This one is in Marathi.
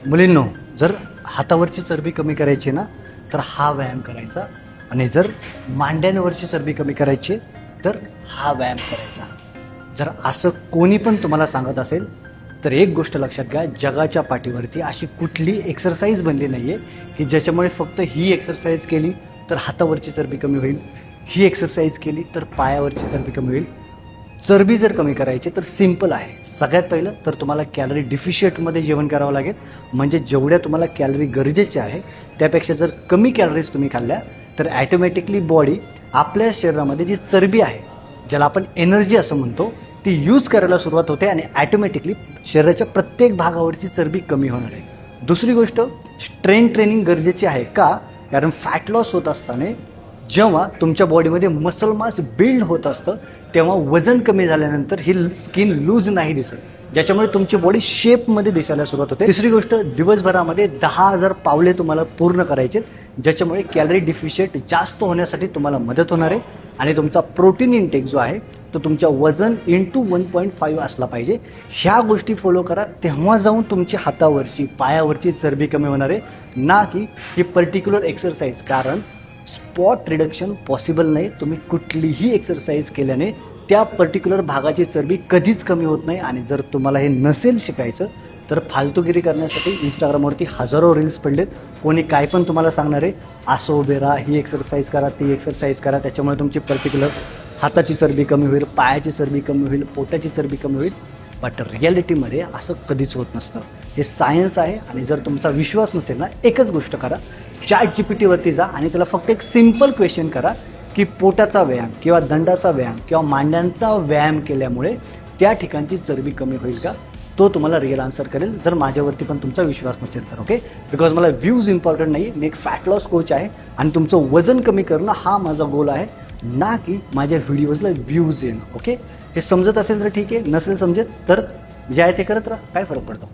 मुलींनो, जर हातावरची चरबी कमी करायची ना तर हा व्यायाम करायचा, आणि जर मांड्यांवरची चरबी कमी करायची तर हा व्यायाम करायचा. जर असं कोणी पण तुम्हाला सांगत असेल तर एक गोष्ट लक्षात घ्या, जगाच्या पाठीवरती अशी कुठली एक्सरसाइज बनली नाही आहे की ज्याच्यामुळे फक्त ही एक्सरसाइज केली तर हातावरची चरबी कमी होईल, ही एक्सरसाइज केली तर पायावरची चरबी कमी होईल. चरबी जर कमी करायची तर सिंपल आहे. सगळ्यात पहिलं तर तुम्हाला कॅलरी डिफिशियंटमध्ये जेवण करावं लागेल. म्हणजे जेवढ्या तुम्हाला कॅलरी गरजेच्या आहे त्यापेक्षा जर कमी कॅलरीज तुम्ही खाल्ल्या तर ॲटोमॅटिकली बॉडी आपल्या शरीरामध्ये जी चरबी आहे, ज्याला आपण एनर्जी असं म्हणतो, ती यूज करायला सुरुवात होते आणि ॲटोमॅटिकली शरीराच्या प्रत्येक भागावरची चरबी कमी होणार आहे. दुसरी गोष्ट, स्ट्रेंथ ट्रेनिंग गरजेची आहे. का? कारण फॅट लॉस होत असताना जेव्हा तुमच्या बॉडीमध्ये मसल मास बिल्ड होत असतं तेव्हा वजन कमी झाल्यानंतर ही स्किन लूज नाही दिसत, ज्याच्यामुळे तुमची बॉडी शेपमध्ये दिसायला सुरुवात होते. तिसरी गोष्ट, दिवसभरामध्ये 10,000 पावले तुम्हाला पूर्ण करायचे, ज्याच्यामुळे कॅलरी डिफिशियंट जास्त होण्यासाठी तुम्हाला मदत होणार आहे. आणि तुमचा प्रोटीन इंटेक जो आहे तो तुमच्या वजन इंटू 1.5 असला पाहिजे. ह्या गोष्टी फॉलो करा, तेव्हा जाऊन तुमची हातावरची पायावरची चरबी कमी होणार आहे, ना की ही पर्टिक्युलर एक्सरसाइज. कारण स्पॉट रिडक्शन पॉसिबल नाही. तुम्ही कुठलीही एक्सरसाइज केल्याने त्या पर्टिक्युलर भागाची चरबी कधीच कमी होत नाही. आणि जर तुम्हाला हे नसेल शिकायचं तर फालतूगिरी करण्यासाठी इंस्टाग्रामवरती हजारो रील्स पडलेत. कोणी काय पण तुम्हाला सांगणार आहे, असं उभे राहा, ही एक्सरसाइज करा, ती एक्सरसाइज करा, त्याच्यामुळे तुमची पर्टिक्युलर हाताची चरबी कमी होईल, पायाची चरबी कमी होईल, पोटाची चरबी कमी होईल. बट रिॲलिटीमध्ये असं कधीच होत नसतं. हे सायन्स आहे. आणि जर तुमचा विश्वास नसेल ना, एकच गोष्ट करा, ChatGPTवरती जा आणि त्याला फक्त एक सिम्पल क्वेश्चन करा की पोटाचा व्यायाम किंवा दंडाचा व्यायाम किंवा मांड्यांचा व्यायाम केल्यामुळे त्या ठिकाणची चरबी कमी होईल का? तो तुम्हाला रिअल आन्सर करेल, जर माझ्यावरती पण तुमचा विश्वास नसेल तर. ओके, बिकॉज मला व्ह्यूज इम्पॉर्टंट नाही. मी एक फॅट लॉस कोच आहे आणि तुमचं वजन कमी करणं हा माझा गोल आहे, ना की माझ्या व्हिडिओजला व्ह्यूज येणं. ओके, हे समजत असेल तर ठीक आहे, नसेल समजत तर जे आहे ते करत राहा, काय फरक पडतो.